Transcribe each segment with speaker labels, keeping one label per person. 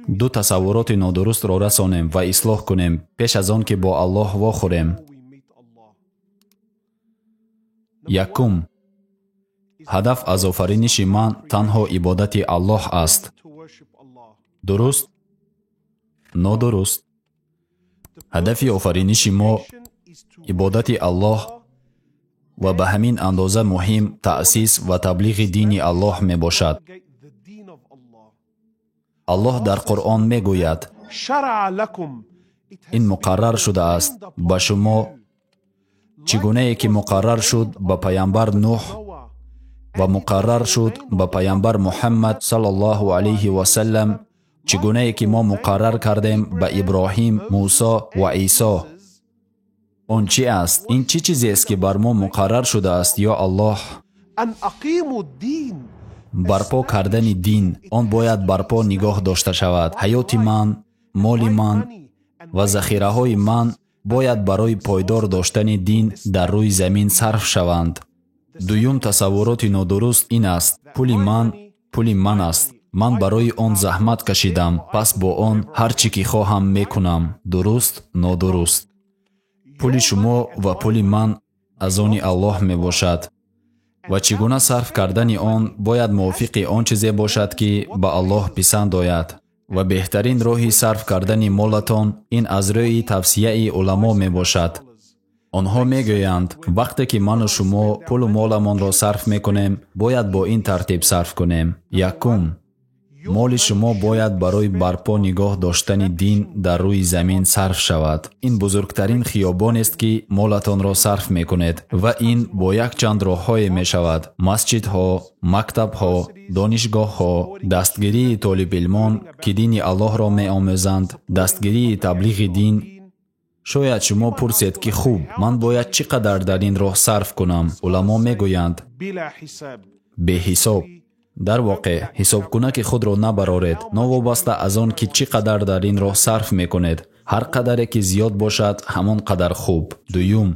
Speaker 1: ду тасаввуроти нодурустро расонем ва ислоҳ кунем пеш аз он ки бо Аллоҳ вохӯрем. якум, ҳадаф аз офариниши ман танҳо ибодати Аллоҳ аст. дуруст? нодуруст. ҳадафи офариниши мо ибодати Аллоҳ ва ба ҳамин андоза муҳим таъсис ва таблиғи дини Аллоҳ мебошад. Аллоҳ дар Қуръон мегӯяд: ин муқаррар шудааст ба шумо, чӣ гунае ки муқаррар шуд ба паямбар Нуҳ ва муқаррар шуд ба паямбар Муҳаммад саллаллоҳу алайҳи ва саллам, чӣ гунае ки мо муқаррар кардем ба Иброҳим, Мусо ва Исо. Он чӣ аст? Ин чӣ чизест ки бар мо муқаррар шудааст, ё Аллоҳ? барпо кардани дин. Он бояд барпо нигоҳ дошта шавад. ҳаёти ман, моли ман ва захираҳои ман бояд барои пойдор доштани дин дар рӯи замин сарф шаванд. дуюм тасаввуроти нодуруст ин аст: пули ман аст. ман барои он заҳмат кашидам, пас бо он ҳар чӣ ки хоҳам мекунам. дуруст? нодуруст. пули шумо ва пули ман аз они Аллоҳ мебошад ва чӣ гуна сарф кардани он бояд мувофиқи он чизе бошад ки ба Аллоҳ писанд ояд. ва беҳтарин роҳи сарф кардани молатон ин аз рӯи тавсияи уламо мебошад. онҳо мегӯянд, вақте ки ману шумо пулу моламонро сарф мекунем, бояд бо ин тартиб сарф кунем. якум, моли шумо бояд барои барпо нигоҳ доштани дин дар рӯи замин сарф шавад. ин бузургтарин хиёбонест ки молатонро сарф мекунед ва ин бо якчанд роҳҳое мешавад: масҷидҳо, мактабҳо, донишгоҳҳо, дастгирии толибилмон ки дини Аллоҳро меомӯзанд, дастгирии таблиғи дин. шояд шумо пурсед ки хуб, ман бояд чӣ қадар дар ин роҳ сарф кунам? уламо мегӯянд: беҳисоб. дар воқеъ, ҳисобкунаки худро набароред, новобаста аз он ки чӣ қадар дар ин роҳ сарф мекунед. ҳар қадаре ки зиёд бошад, ҳамон қадар хуб. дуюм,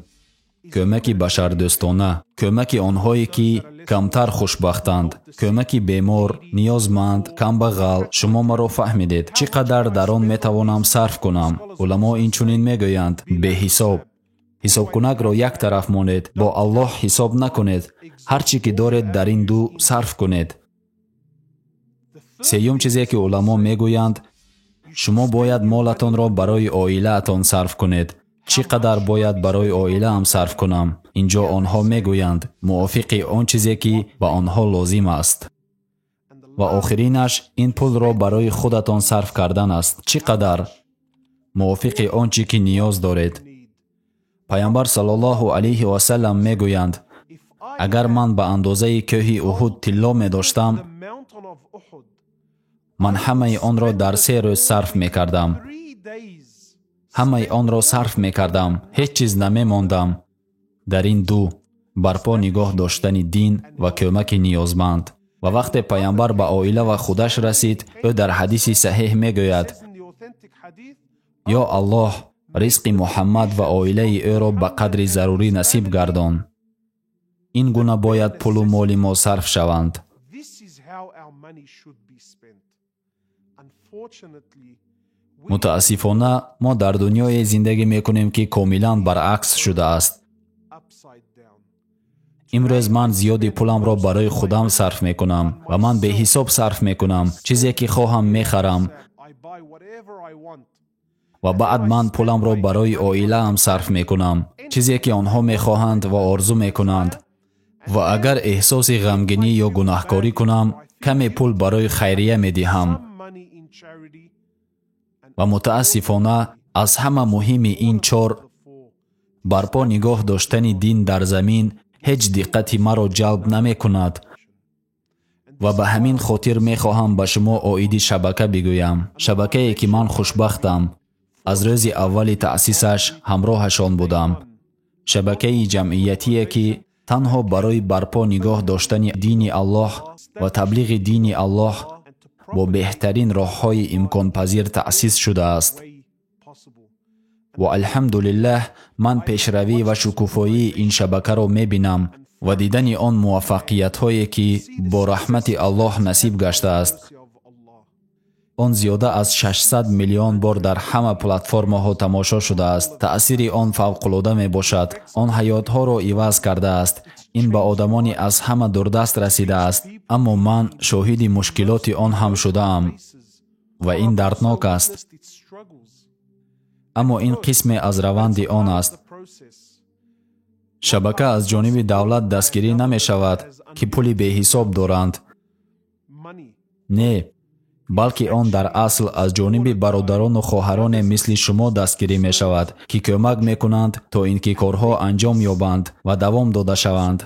Speaker 1: кӯмаки башардӯстона. кӯмаки онҳое ки камтар хушбахтанд, кӯмаки бемор, ниёзманд, камбағал. шумо маро фаҳмидед. чӣ қадар дар он метавонам сарф кунам? уламо инчунин мегӯянд: беҳисоб. ҳисобкунакро як тараф монед, бо Аллоҳ ҳисоб накунед. ҳар чӣ ки доред дар ин ду сарф кунед. сеюм чизе ки уламо мегӯянд: шумо бояд молатонро барои оилаатон сарф кунед. чӣ қадар бояд барои оилаам сарф кунам? инҷо онҳо мегӯянд мувофиқи он чизе ки ба онҳо лозим аст. ва охиринаш, ин пулро барои худатон сарф кардан аст. чӣ қадар? мувофиқи он чӣ ки ниёз доред. паямбар саллаллоҳу алайҳи ва саллам мегӯянд: агар ман ба андозаи кӯҳи Уҳуд тилло медоштам, ман ҳамаи онро дар 3 рӯз сарф мекардам. ҳамаи онро сарф мекардам, ҳеҷ чиз намемондам. дар ин ду, барпо нигоҳ доштани дин ва кӯмаки ниёзманд. ва вақте паямбар ба оила ва худаш расид, ӯ дар ҳадиси саҳеҳ мегӯяд: ё Аллоҳ, ризқи Муҳаммад ва оилаи ӯро ба қадри зарурӣ насиб гардон. ин гуна бояд пулу моли мо сарф шаванд. мутаассифона, мо дар дунёе зиндагӣ мекунем ки комилан баръакс шудааст. имрӯз ман зиёди пуламро барои худам сарф мекунам ва ман беҳисоб сарф мекунам. чизе ки хоҳам мехарам ва баъд ман пуламро барои оилаам сарф мекунам. чизе ки онҳо мехоҳанд ва орзу мекунанд. ва агар эҳсоси ғамгинӣ ё гунаҳкорӣ кунам, каме пул барои хайрия медиҳам. ва мутаассифона, аз ҳама муҳими ин 4, барпо нигоҳ доштани дин дар замин ҳеҷ диққати маро ҷалб намекунад. ва ба ҳамин хотир мехоҳам ба шумо оиди шабака бигӯям. шабакае ки ман хушбахтам. аз рӯзи аввали таъсисаш ҳамроҳашон будам. шабакаи ҷамъиятие ки танҳо барои барпо нигоҳ доштани дини Аллоҳ ва таблиғи дини Аллоҳ бо беҳтарин роҳҳои имконпазир таъсис шудааст. ва алҳамдулиллаҳ, ман пешравӣ ва шукуфоии ин шабакаро мебинам ва дидани он муваффақиятҳое ки бо раҳмати Аллоҳ насиб гаштааст. он зиёда аз 600 миллион бор дар ҳама платформаҳо тамошо шудааст. таъсири он фавқулода мебошад. он ҳаётҳоро иваз кардааст. ин ба одамони аз ҳама дурдаст расидааст. аммо ман шоҳиди мушкилоти он ҳам шудаам ва ин дарднок аст. аммо ин қисме аз раванди он аст. шабака аз ҷониби давлат дастгирӣ намешавад ки пули беҳисоб доранд. не, балки он дар асл аз ҷониби бародарону хоҳароне мисли шумо дастгирӣ мешавад, ки кӯмак мекунанд, то ин ки корҳо анҷом ёбанд ва давом дода шаванд.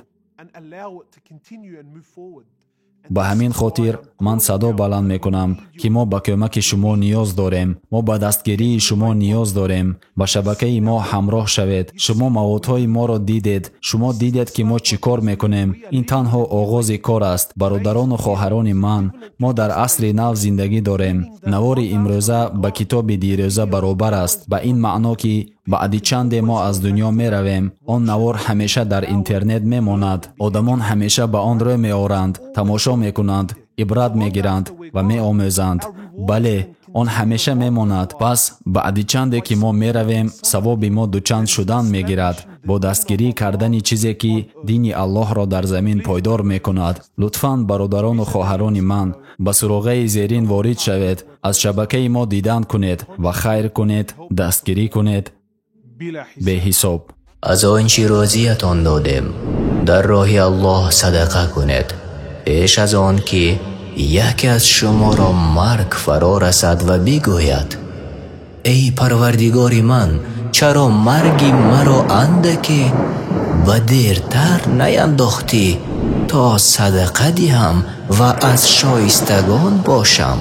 Speaker 1: ба ҳамин хотир ман садо баланд мекунам, ки мо ба кӯмаки шумо ниёз дорем. мо ба дастгирии шумо ниёз дорем. ба шабакаи мо ҳамроҳ шавед. шумо маводҳои моро дидед. шумо дидед ки мо чӣ кор мекунем. ин танҳо оғози кор аст. бародарону хоҳарони ман, мо дар асри нав зиндагӣ дорем. навори имрӯза ба китоби дирӯза баробар аст. ба ин маъно ки баъди чанде мо аз дунё меравем. он навор ҳамеша дар интернет мемонад. одамон ҳамеша ба он рӯ меоранд, тамошо мекунанд, ибрат мегиранд ва меомӯзанд. бале, он ҳамеша мемонад. пас баъди чанде ки мо меравем, савоби мо дучанд шудан мегирад бо дастгирӣ кардани чизе ки дини Аллоҳро дар замин пойдор мекунад. лутфан бародарону хоҳарони ман, ба суроғаи зерин ворид шавед. аз шабакаи мо дидан кунед ва хайр кунед, дастгирӣ кунед беҳисоб.
Speaker 2: аз он чӣ розиятон додем, дар роҳи Аллоҳ садақа кунед, пеш аз он ки яке аз шуморо марг фаро расад ва бигӯяд: эй парвардигори ман, чаро марги маро андаке ба дертар наандохтӣ, то садақа диҳам ва аз шоистагон бошам.